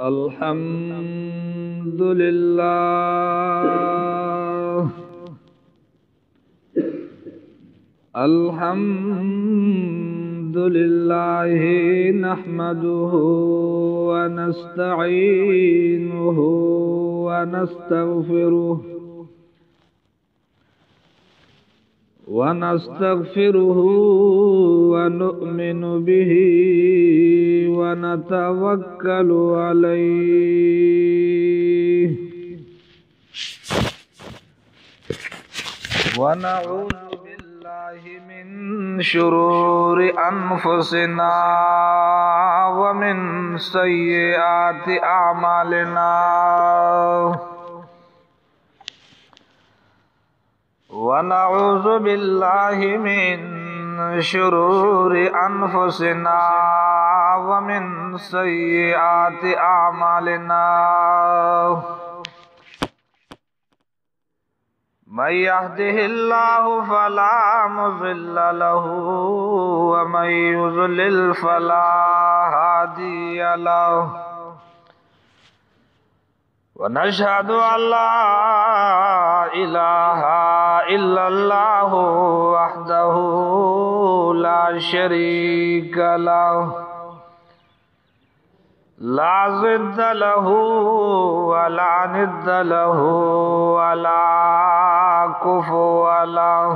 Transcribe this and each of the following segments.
अल्हम्दुलिल्लाह अल्हम्दुलिल्लाहि नहमदुहु व नस्तईनुहु व नस्तगफिरुहु व नु'मिनु बिही व नतवक्कलु अलैहि व नऊज़ु बिल्लाहि मिन शुरूरि अनफुसिना व मिन सय्यिआति अमालिना वनऊज़ु बिल्लाहि मिन शुरूरि अनफुसिना व मिन सय्यिआति अमालिना मन यहदिहिल्लाहु फला मुज़िल्ल लहु व मन युज़लिल फला हादिय लहु वनशहदु अल्ला इलाहा इल्लल्लाहु वहदहु ला शरीक लहु ला ज़िद्द लहु वला निद्द लहु वला कुफुव लहु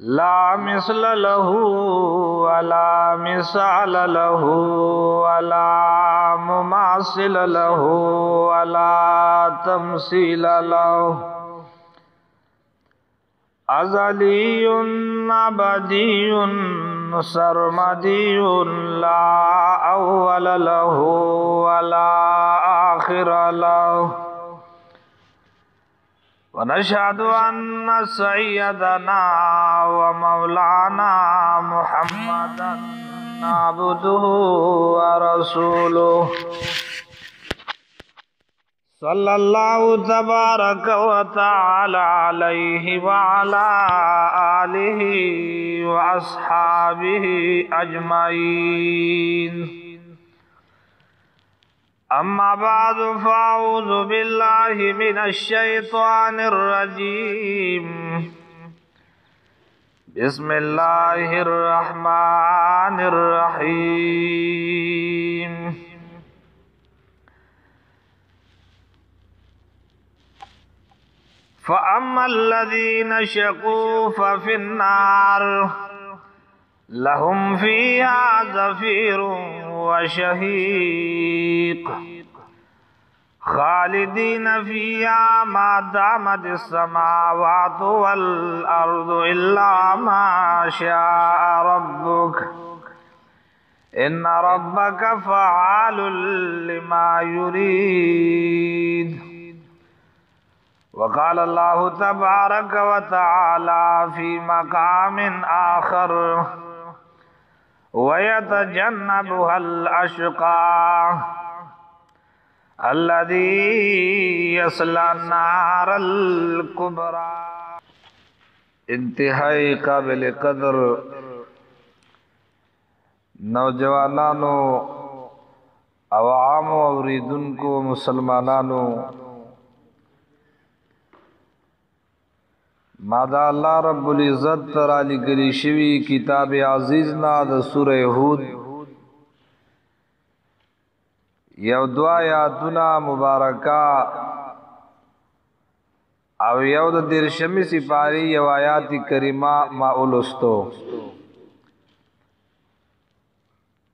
ला मिस्ल लहु वला मिसाल लहु वला मुमासिल लहु वला तमसील लहु अज़लियुन अबदियुन सरमदियुन ला अव्वल लहु वला आखिर लहु वनशहदु अन्ना सय्यदना व मौलाना मुहम्मदन अब्दुहु व रसूलुहु सल्लल्लाहु तबारक व तआला अलैहि व अला आलिहि व अस्हाबिहि अजमाइन अम्मा बादु फ़अऊज़ु बिल्लाहि मिनश शैतानिर रजीम बिस्मिल्लाहिर रहमानिर रहीम फ़अम्मल्लज़ीना शक़ू फ़फ़िन्नार लहुम फ़ीहा ज़फ़ीरुन व शहीक़ ख़ालिदीन फ़ीहा मा दामतिस समावातु वल अर्दु इल्ला मा शाअ रब्बुक इन्न रब्बक फ़अालुल लिमा युरीद वक़ाल अल्लाहु तबारक व तआला फ़ी मक़ामिन आख़र वयतजन्नबुहल अश्क़ा अल्लज़ी यस्ला नारल कुबरा। इंतहाई काबिल कदर नौजवानों, अवाम औरीदुनको, मुसलमानों, मादा अल्लाह रब्बुल इज़्ज़त तराली गली शिवी किताब अजीज ना द सूरह हूद यव दुआ यातुना मुबारका अव यव द दिरशमी सिपारी यव आयाति करीमा माउलस्तो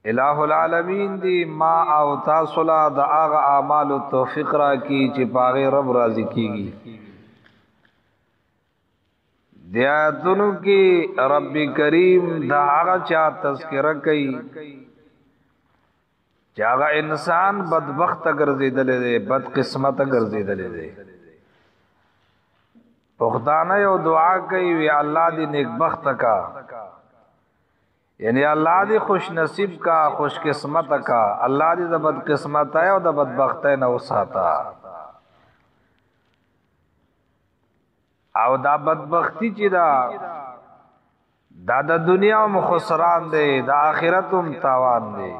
इलाहुल आलमीन दी मा आव तासुला द आगा आमाल तौफीक रा की चिपागे रब राजी कीगी दियातुनु की रब्बी करीम दहागा चा तज़किरा कई चागा इंसान बदबख्त गर्जिदले दे, बदकिस्मत गर्जिदले दे। पुख्ताना यो दुआ कई वे अल्लाह दी नेकबख्त का, यानी अल्लाह दी खुश नसीब का, खुश किस्मत का, अल्लाह दी द बदकिस्मत है और द बदबख्त है न उसाता। او دا بدبختی چی دا د دنیا هم خسران دی، دا آخرت هم تاوان دی.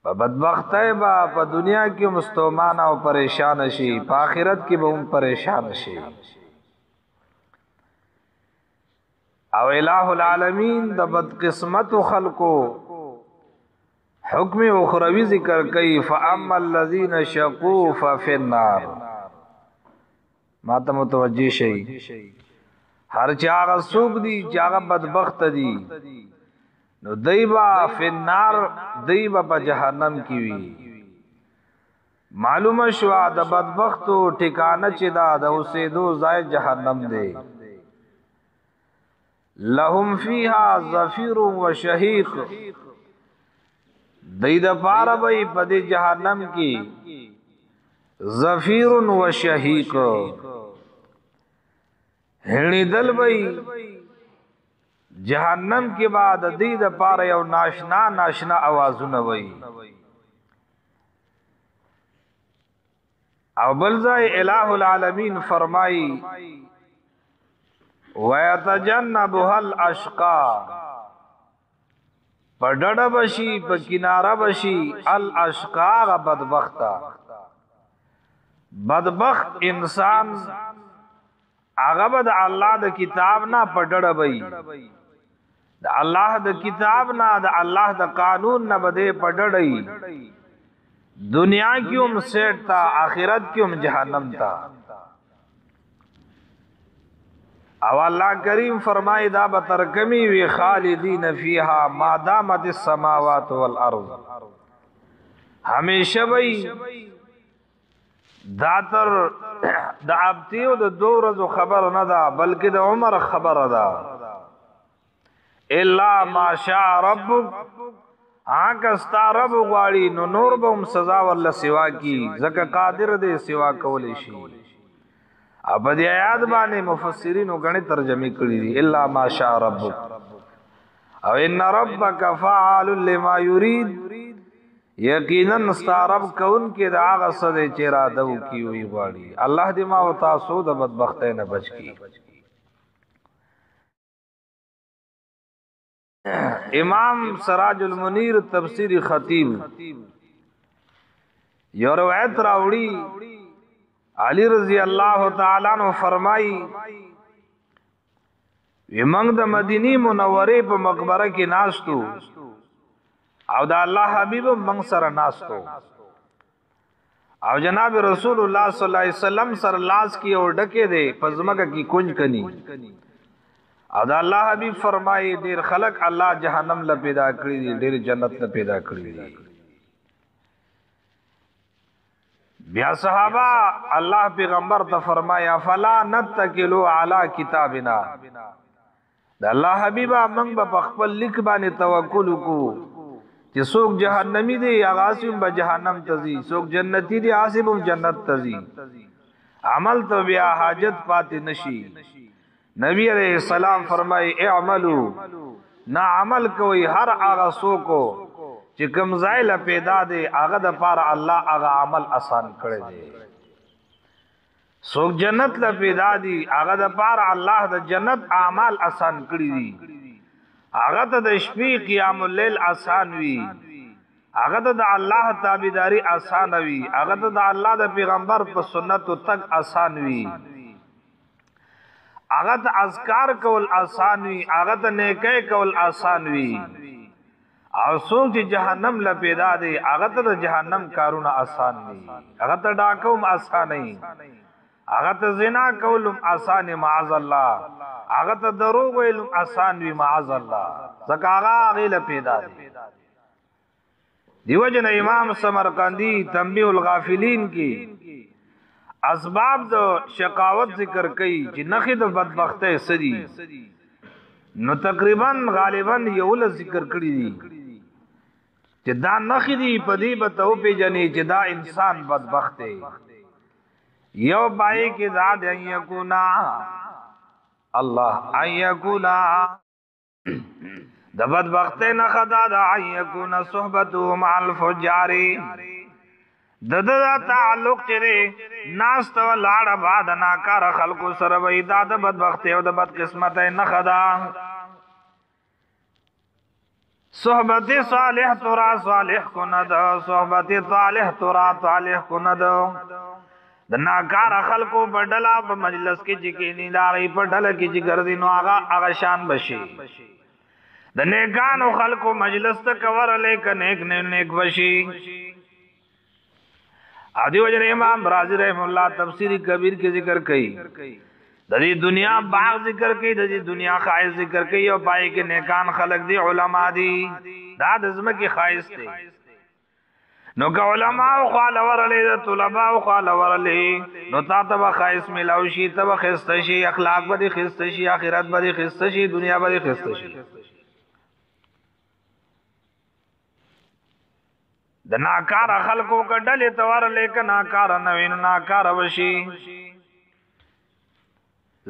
په بدبختی با په دنیا کې مستومان او پریشان شي په آخرت کې به هم پریشان شي او الہ العالمین د بدقسمت خلقو حکم اخروی ذکر کئی فاما الذین شقوا ففی النار ما ته متوجی شي هر چاغه سوق دی چاغه بدبخت دی نو دیبا فی النار دیبا په جهنم کی وی معلومه شو د بدبختو ټکانه چې دا د اوسېدو ځای جهنم دی لهم فیها زفیر و شهیق دید پارا بئی پدی جہنم کی زفیر و شہیق ہنی دل بئی جہنم کے بعد دید پارا یو ناشنا ناشنا آوازون بئی او بلزائی الہ العالمین فرمائی وَيَتَجَنَّبُهَا الْأَشْقَى پر ڈڑا بشی پر کنارہ بشی الاشقا بدبختا بدبخت انسان آغا دا اللہ دا کتاب نا پر ڈڑا بئی دا اللہ دا کتاب نا دا اللہ دا قانون نا بدے پر ڈڑئی دنیا کیوں سیٹ تا آخرت کیوں جہنم تا او اللہ کریم فرمائی دا بترکمی وی خالدین فیہا ما دامت السماوات والارض ہمیشہ بئی داتر دا ابتیو دا دو رزو خبر ندا بلکہ دا عمر خبر دا اللہ ما شاء ربک آنکستا رب غواړي نو نور بهم سزا ورله سوا کی زکه قادر دے سوا کولی شي اب دې آیات باندې مفسرین غني ترجمه کړی دي الا ماشاء ربک او ان ربک فعال لما يريد یقینا استرب کون کې دا هغه څه چې را دو کی وی غواړي الله دې ما او تاسو د بدبختۍ نه بچ کی امام سراج المنیر تفسیر خطیب یو روایت راوړي علی رضی اللہ تعالی عنہ فرمائی ومنگ دا مدینی منوری پا مقبرہ کی ناستو او دا اللہ حبیب منگ سر ناستو او جناب رسول اللہ صلی اللہ علیہ وسلم سر لاس کی اور ڈکے دے پزمکہ کی کنج کنی او دا اللہ حبیب فرمائی دیر خلق اللہ جہنم لپیدا کری دی دیر جنت لپیدا کری دی بیا صحابہ اللہ پیغمبر تا فرمایا فلا نتکلو علی کتابنا دا اللہ حبیبہ منگ با پخپل لکھ بانی توکل کو چی سوک جہنمی دی آغاسیم با جہنم تزی سوک جنتی دی آسیم جنت تزی عمل تو بیا حاجت پاتی نشی نبی علیہ السلام فرمائی اعملو نا عمل کوئی ہر آغا سوکو چې کوم ځای له پیدا دی هغه د پاره الله هغه عمل آسان کړی دی څوک جنت له پیدا دی هغه د پاره الله د جنت اعمال آسان کړی دي هغه ته د شپې قیام الليل آسان وي هغه ته د الله تابعداري آسان وي هغه ته د الله د پیغمبر په سنت تک آسان وي هغه ته اذکار کول آسان وي هغه ته نیکی کول آسان وي او سوک چې جہنم لپیدا دی هغه ته جہنم کارونه آسان دي هغه ته ډاکوم آسان نه هغه ته زنا کولم آسان معاذ الله هغه ته دروغ ویلم آسان وی معاذ الله زکه هغه لپیدا دی دیو جن امام سمرقندی تنبیہ الغافلین کی اسباب د شقاوت ذکر کئ چې نخې د بدبختۍ سدي نو تقریبا غالبا یو ل ذکر کړی دي چې دا نخې دی پدی بتو پیجنې چې دا انسان بدبخت دی یو پای کې ذات یکونا الله ایکونا د بدبخت نه خدا د ایکونا صحبتو مع الفجار د تعلق چره ناس تو لاړ بعد ناکار خلق سره وې دا د بدبخت او د بد قسمت نه خدا صحبت صالح ترا صالح کند صحبت طالح ترا طالح کند د ناکار خلقو پډلا په مجلس کې چې کې نیداري پډل کې چې ګرځي نو هغه شان بشي د نیکانو خلقو مجلس ته کور لیک نیک نیک بشي ادي وجه امام رازی رحم الله تفسیری کبیر کې ذکر کړي د دې دنیا باغ ذکر کړي د دې دنیا خایز ذکر کړي او پای کې نیکان خلق دي علما دي دا د زمکه خایز دي نو که علما او خالور له طلباء او خالور له نو تا ته خایز ملاوي شي ته خسته شي اخلاق به خسته شي اخرت به خسته شي دنیا به خسته شي د ناکار خلقو کډلې تور لیک ناکار نوین ناکار وشي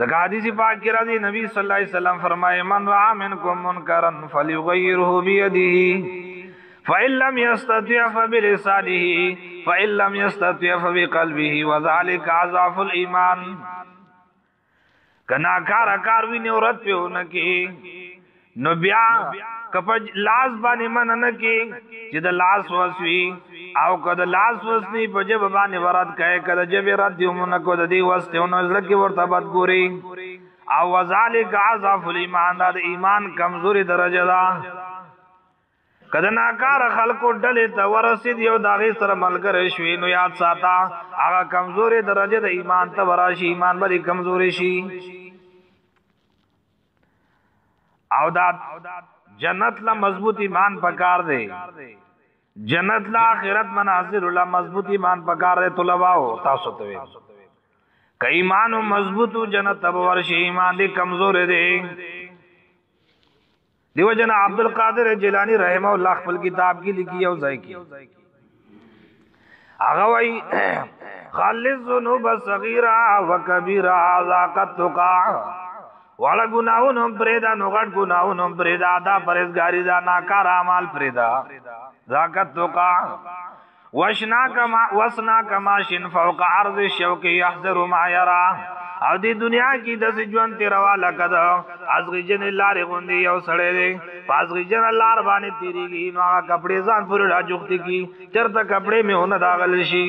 زکه حدیث پاک کې راځي نبی صلی الله علیه وسلم فرمایي من رأى منکم منکرا فليغيره بيده فإن لم يستطع فبلسانه فإن لم يستطع فبقلبه وذلك اضعف الإيمان کنا کار وی نورت په انکی نو بیا کپج لاس باندې من نه کې چې د لاس وسوي او کده لاس وسنی په جب باندې ورات کای کده جب رات دیومن کو د دی واسطه نو لکه ورته بد ګوري او وذالک اضعف الايمان د ایمان کمزوري درجه ده کده ناکار خلقو ډلې ته ورسید یو داغه سره ملګری شوی نو یاد ساته هغه کمزوري درجه د ایمان ته وراشي ایمان به کمزوري شي او دا جنت لا مضبوط ایمان پکار دے جنت لا آخرت مناظر لا مضبوط ایمان پکار دے طلباء تاسو ته کہ ایمان مضبوط جنت تب ورشی ایمان دی کمزور دے دیو جنا عبد القادر جیلانی رحمہ اللہ خپل کتاب کی لکھی او ځای کی هغه وای خالص ذنوب صغیرہ وکبیرہ ذاقت تقا والا گناہونو پریدا نو غټ گناہونو پریدا دا پرهیزګاری دا ناکار اعمال پریدا ذاکت توقع وسنا کما شن فوق عرض الشوق يحذر ما يرى او دی دنیا کی دس ژوند تیروا لکد ازغی جن لار غوندی یو سړی دی پازغی جن لار باندې تیریږي نو هغه کپڑے ځان پر راجوختی کی چرته کپڑے می هونه داغل شي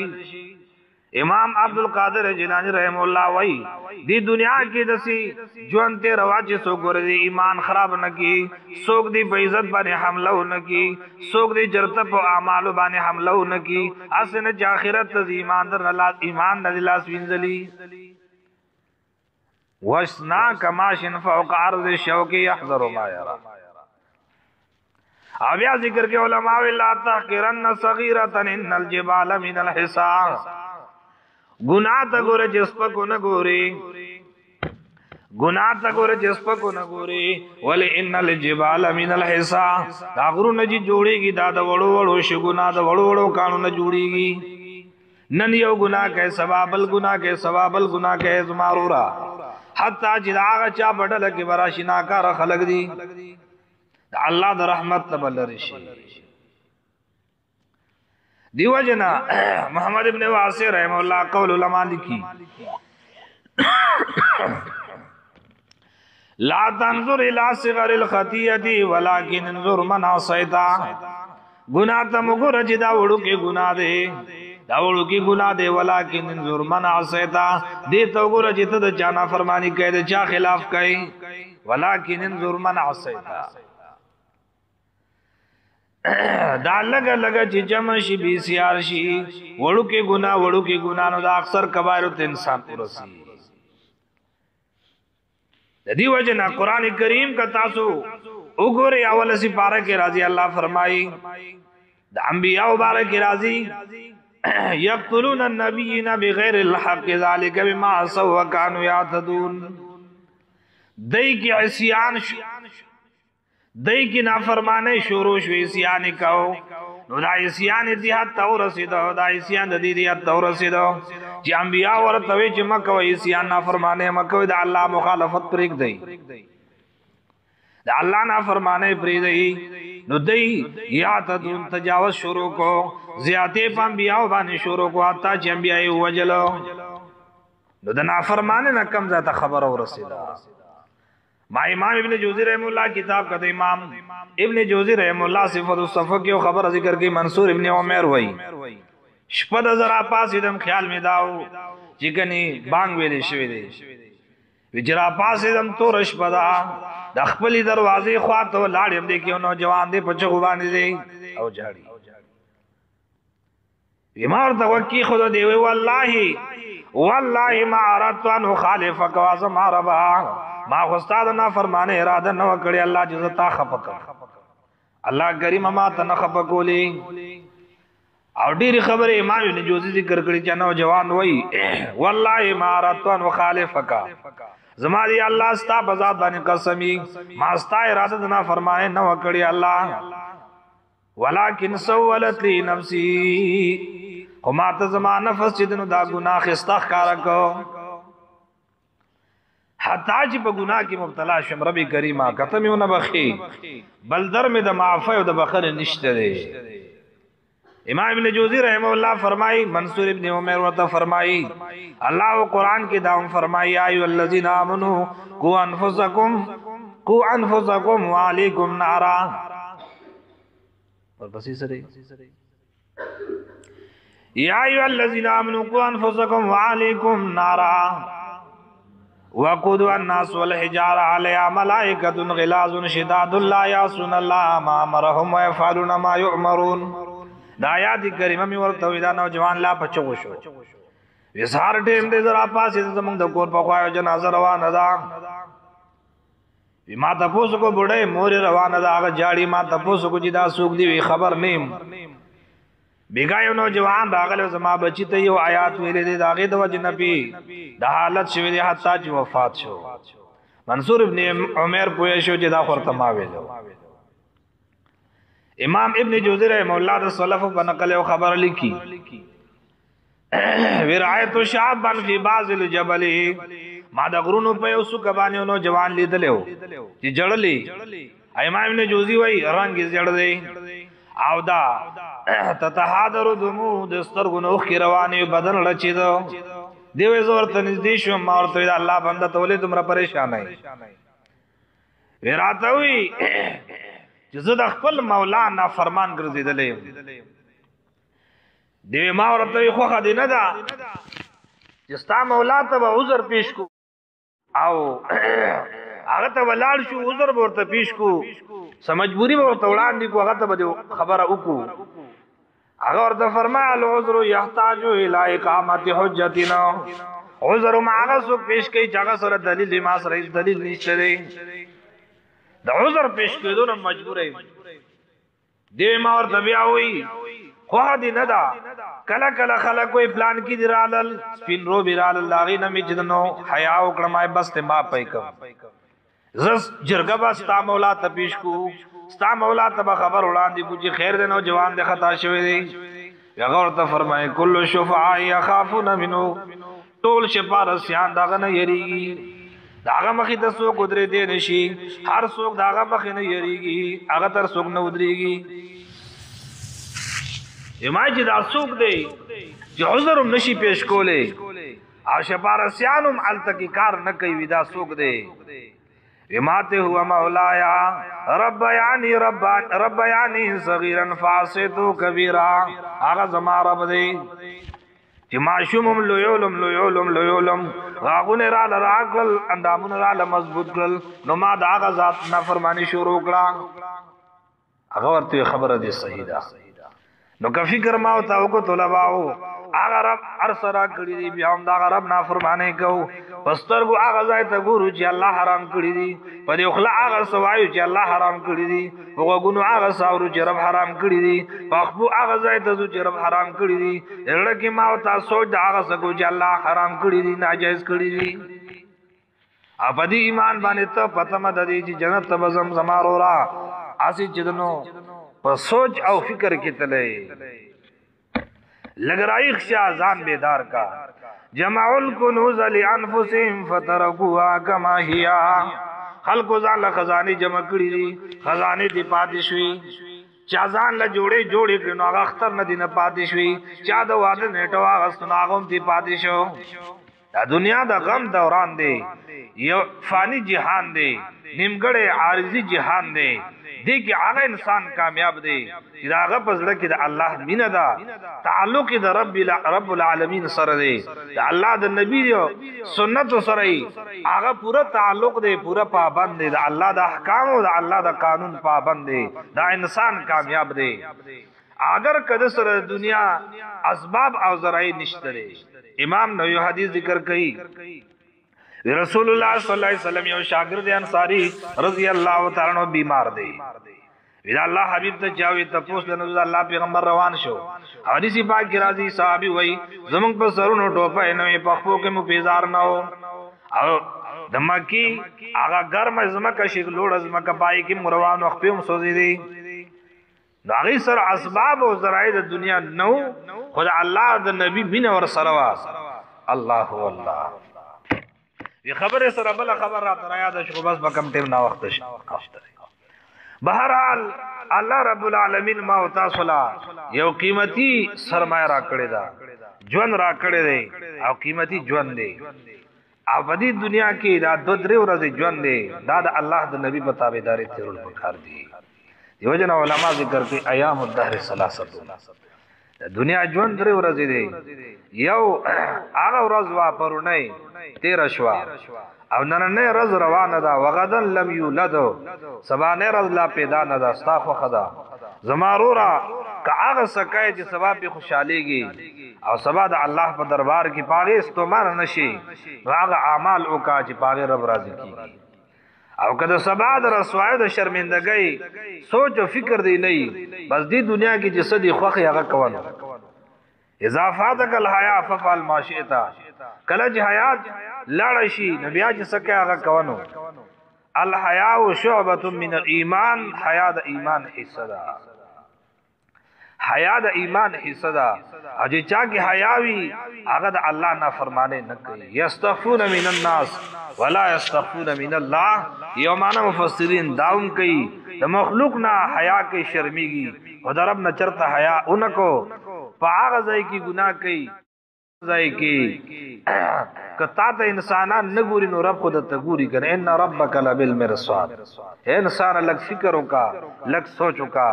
امام عبد القادر جیلانی رحم الله وای دی دنیا کې دسی جون ته رواج سو ګور دی ایمان خراب نکی سوک دی په عزت باندې حمله نکی سوک دی جرته په اعمال باندې حمله نکی اسنه چې اخرت ته ایمان در الله ایمان د لاس وینځلی وسنا کماشن فوق عرض الشوق يحذر ما يرى بیا ذکر کے علماء لا تحقرن صغیرة ان الجبال من الحصار گناہ تا گورے جس پا کو نگوری گناہ تا گورے جس پا کو نگوری ولی ان الجبال من الحصا دا غرو نجی جوڑی گی دا دا وڑو وڑو شو گناہ دا وڑو وڑو کانو نجوڑی گی نن یو گناہ کے سبابل گناہ کے سبابل گناہ کے زمارورا حتی جدا آغا چا بڑا لکی براشی ناکار خلق دی دا اللہ دا رحمت تبال رشی دیو جنا محمد ابن واسع رحمہ اللہ قول علماء لکھی لا تنظر الى صغر الخطیئة ولكن انظر من عصیتا گناہ تمگو رجدہ وڑو کے گناہ دے داوڑو کی گناہ دے ولیکن انظر من عصیتا دے تو رجدہ دا چانا فرمانی کہے دے چا خلاف کہے ولیکن انظر من عصیتا دا لگا لگا چی جمع شی بی سیار شی وڑو کے گناہ نو دا اکثر کبائرو تے انسان پرسی دی وجہ قرآن کریم کا تاسو اگورے اول سی پارہ کے راضی اللہ فرمائی دا انبیاء بارہ کے راضی یقتلون النبیین بغیر الحق ذالک بما عصوا وکانوا یعتدون دی کی عصیان دای کی نافرمانی شروع شو عصیان کو نو دا عصیان اتحاد تو رسیدو دا عصیان د دې تو رسیدو چې انبیاء ورته وی چې مکه وی عصیان نافرمانی مکه د الله مخالفت پرېګ دی د الله نافرمانی پرې دی نو دای یا تدون تجاوز شروع کو زیاته په انبیاء باندې شروع کو حتی چې انبیاء وجلو نو د نافرمانی نه کم ذات خبر ورسیدا ما امام ابن جوزی رحم الله کتاب کا امام ابن جوزی رحم الله صفات الصفه کی خبر ذکر کی منصور ابن عمر وای شپد زرا پاس دم خیال می داو چکنی بانگ ویلې شوی دی وجرا پاس دم تو رش پدا د خپل دروازې خواته لاړم دی کیو نوجوان دی پچو باندې دی او جاړي بیمار ته وکی خود دی والله والله ما اردت ان خالفك واعظم ربا ما خو استاد نه فرمانه اراده نه وکړي الله جزتا خپک الله کریم ما ته نه خپکولي او ډیر خبره امام ابن جوزی ذکر کړي چې نوجوان وای والله ما اردت ان خالفك زما دی الله ستا بذات باندې قسمی ما ستا اراده نه فرمانه نه وکړي الله ولکن سولت لي نفسي او ما ته زما نفس چې دنو دا ګناه استغفار کو حتی چې په ګناه کې مبتلا شم ربي کریمه کتمونه بخي بل در مې د معافی او د بخره نشته دی امام ابن جوزی رحم الله فرمای منصور ابن عمر ورته فرمای الله قرآن کې داوم فرمای ایو الذین آمنو قوا انفسکم وعلیکم نارا ورپسې سره یا ایو الذین آمنوا قوا انفسکم وعلیکم نارا وقودوا الناس والحجارة عليها ملائكة غلاظ شداد لا يعصون الله ما امرهم ويفعلون ما يؤمرون دا آیات کریمه می ورته ودا نوجوان لا پچو شو وسار ټیم دې زرا پاسې زمونږ د کور په خواو جنازه روانه ده ما تاسو کو بډای مور روانه ده هغه جاړي ما تاسو کو چې دا سوق دی خبر نیم بیگایو نوجوان راغله زما بچی ته یو آیات ویلې دي داغه د وجه نبی د حالت شوی دی حتی چې وفات شو منصور ابن عمر پوه شو چې دا خورته ما ویلو امام ابن جوزی رحم الله د سلف په نقل او خبر لیکي ورایت شعبا فی بعض الجبل ما د غرونو په اوسو کبانیو نوجوان لیدلو چې جړلې امام ابن جوزی وای رنگ زړ دی او دا تتحادر دمو دستر گنوخ کی روانی بدن لچی دو دیوی زورت نزدی شو مارتوی دا اللہ بندہ تولی تمرا پریشان ہے ویراتوی جزد اخپل مولا نا فرمان گرزی دلیم دیوی مارتوی خوخا دی ندا جستا مولا تبا عذر پیش کو او هغه ته ولاړ شو عذر ورته پیش کو سمجبوری ورته وړاندې کو هغه ته خبره وکړو هغه ورته فرمایا العذر يحتاج الى اقامه حجتنا عذر ما هغه سو پیش کوي چې هغه سره دلیل ما سره دلیل نشته دی د عذر پیش کېدو نه مجبور دی ما ورته بیا وی خو دې نه دا کله کله خلک کوئی پلان کې درالل سپین رو بیرال لاغي نه مجدنو حیا وکړم بس ته ما پای کوم زس جرګه با ستا مولا ته پیش کو ستا مولا ته خبر وړاندې کو چې خیر دې نو جوان دې خطا شوی دی هغه ورته فرمایي کل شفعاء يخافون منه ټول شفارسیان داغه نه یریږي داغه مخې ته څوک ودرې دی نشي هر څوک داغه مخې نه یریږي هغه تر څوک نه ودرېږي یماجه دا څوک دی چې عذر نشي پیش کوله او شفارسیانم التکی کار نه کوي دا څوک دی وماته هو مولایا رب یعنی صغیرا فاسدو کبیرا هغه زما رب دی چې ماشومم لویولم غاغونه را لراغل اندامونه را مضبوط کړل نو ما دا هغه ذات نافرمانی شروع کړه هغه ورته خبره دی صحیح ده نو که فکر ما او تاو کو طلباو هغه رب ارسرا کړی دی بیا هم دا رب نافرمانی کو پسترګو هغه ځای ته ګورو چې الله حرام کړی دی په دې خلا هغه سوایو چې الله حرام کړی دی وګونو هغه ساورو چې رب حرام کړی دی پخبو هغه ځای ته چې رب حرام کړی دی لکه ما او تاسو د هغه سګو چې الله حرام کړی دی ناجایز کړی دی اپدی ایمان باندې ته پته مده دی چې جنت ته بزم زمارو را اسی چدنو په سوچ او فکر کې تلې لګرای خشا ځان بیدار کا جمع الکنوز لانفسهم فترکوها کما هي خلق ځان له خزانه جمع کړی دي خزانه دی پاتې شوی چا ځان له جوړې کړي نو هغه اختر نه دی نه پاتې شوی چا د واده نیټو هغه سناغم دی پاتې شو دا دنیا د غم دوران دی یو فانی جهان دی نیمګړې عارضی جهان دی دې کې هغه انسان کامیاب دی چې دا هغه پزړه کې د الله مینه ده تعلق د رب العالمین سره دی د الله د نبی سنت سره هغه پورا تعلق دی پورا پابند دی د الله د احکام او د الله د قانون پابند دی دا انسان کامیاب دی اگر کده سره دنیا اسباب او ذرایع نشته امام نووي حدیث ذکر کړي رسول الله صلی الله علیه وسلم یو شاگرد انصاری رضی الله تعالی عنہ بیمار دی ویلا الله حبیب ته چاوي تپوس له الله پیغمبر روان شو حدیث پاک کی راضی صحابي وای زمونږ په سرونو ټوپه نه په خپو کې مو پیزار نه او د مکی هغه ګرم زمکه شي لوړ زمکه پای کې مروان وخت په سوزي دي داغي سر اسباب او ذرایع د دنیا نو خدای الله د نبی بین ور سره وا الله الله یہ خبر سره بل خبر را تر یاد شو بس بکم ټیم نا وخت شي بہرحال الله رب العالمین ما او تاسو لا یو قیمتي سرمایه را کړی دا ژوند را کړی دی او قیمتي ژوند دی او په دې دنیا کې دا 2-3 ورځې ژوند دی دا د الله د نبی په تابعداري تیرول پکار دی دیو جن علماء ذکر کوي ایام الدهر ثلاثه دنیا ژوند 3 ورځې دی یو هغه ورځ وا پرونی 13 شوا او نننه رز روانه دا وغدن لم یولد سبا نه رز لا پیدا نه دا استغفر خدا زمارورا کاغه سکای چې سبا به خوشاليږي او سبا د الله په دربار کې پاغه استعمال نشي هغه اعمال او کا چې پاغه رب راضي کیږي او کله سبا د رسوای د شرمندګۍ سوچ او فکر دی نه بس دی دنیا کې چې سدي خوخي هغه کوونو اضافاتک الحیا ففعل ما شئت کله چې حیات لاړ شي نبي اج سکه هغه کوونو الحیا شعبه من الايمان حیا د ایمان حصہ ده حیا د ایمان حصہ ده اجه چا کې حیاوي هغه د الله نافرمانه نه کوي یستغفون من الناس ولا یستغفون من الله یومانه مفسرین داوم کوي د مخلوق نه حیا کې شرمېږي او د رب نه چرته حیا اونکو په هغه ځای کې ګناه کوي ځای کې کتا ته انسانان نه ګوري نو رب خود ته ګوري کنه ان ربک لبالمرصاد انسان لک فکر وکا لک سوچ وکا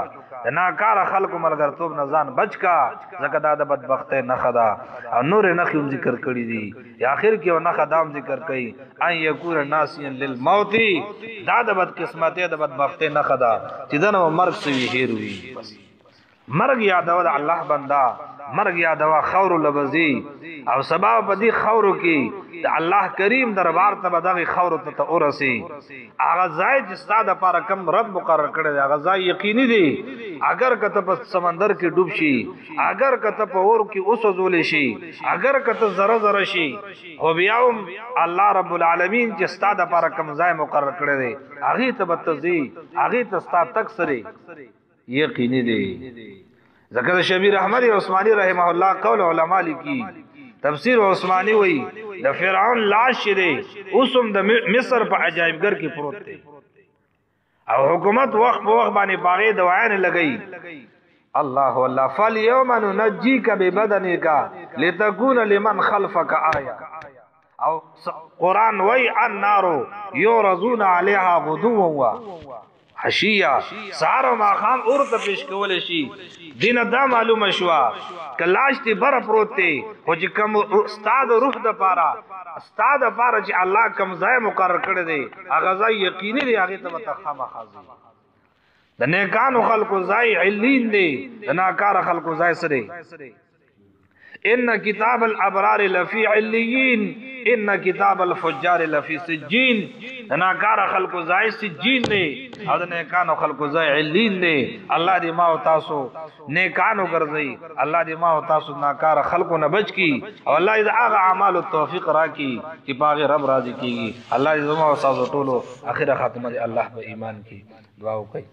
ناکار خلق ملګرتوب نه ځان بچ کا زکه دا د بدبخته نه خدا او نور نه خو ذکر کړی دي اخر کې او نه خدام ذکر کړي ان یکون ناسیا للموت دا د بد قسمته د بدبخته نه خدا چې دنه مرګ سوي هیروي بس مرګ یادو د الله بندا مرګ یادوا خور لبزی او سبب بدی خورو کی الله کریم دربار ته بدغه خور ته اورسی اغه ځای چې ستاده پر کم رب مقرر کړی اغه ځای یقیني دی اگر کته په سمندر کې ډوب شي اگر کته په اور کې اوسوزول شي اگر کته زره زره شي خو بیاوم الله رب العالمین چې ستاده پر کم ځای مقرر کړی دی اغه ته بتزي اغه ته ستا تک سره یقیني دی ذکر شبیر احمد عثماني رحمه الله قول علماء لیکي تفسیر عثماني وای د فرعون لاش دی اوسم د مصر په عجایبګر کې پروت دی او حکومت وخت په وخت باندې باغې دوايان لګي الله والله فاليوم ننجيك ببدنك لتكون لمن خلفك آية او قران وای النار يورزون عليها غدوا حشیہ سارو ماخام اور ته پیش کول شي دینه دا معلومه شوا کلاش تی بر پروت تی او چې کوم استاد روح د پاره استاد پاره چې الله کوم ځای مقرر کړی دی هغه ځای یقیني دی هغه ته متخامه خازي د نیکانو خلقو ځای علین دی د ناکار خلقو ځای سره ان کتاب الابرار لفی علیین ان کتاب الفجار لفی سجین ناکار خلق زای سجین دی او نیکانو خلق زای علین دی الله دې ما او تاسو نیکانو ګرځي الله دې ما او تاسو ناکار خلق نه بچ کی او الله دې هغه اعمال او توفیق راکړي چې پاغه رب راضي کیږي الله دې ما او تاسو ټولو اخره خاتمه الله په ایمان کې دعا وکړي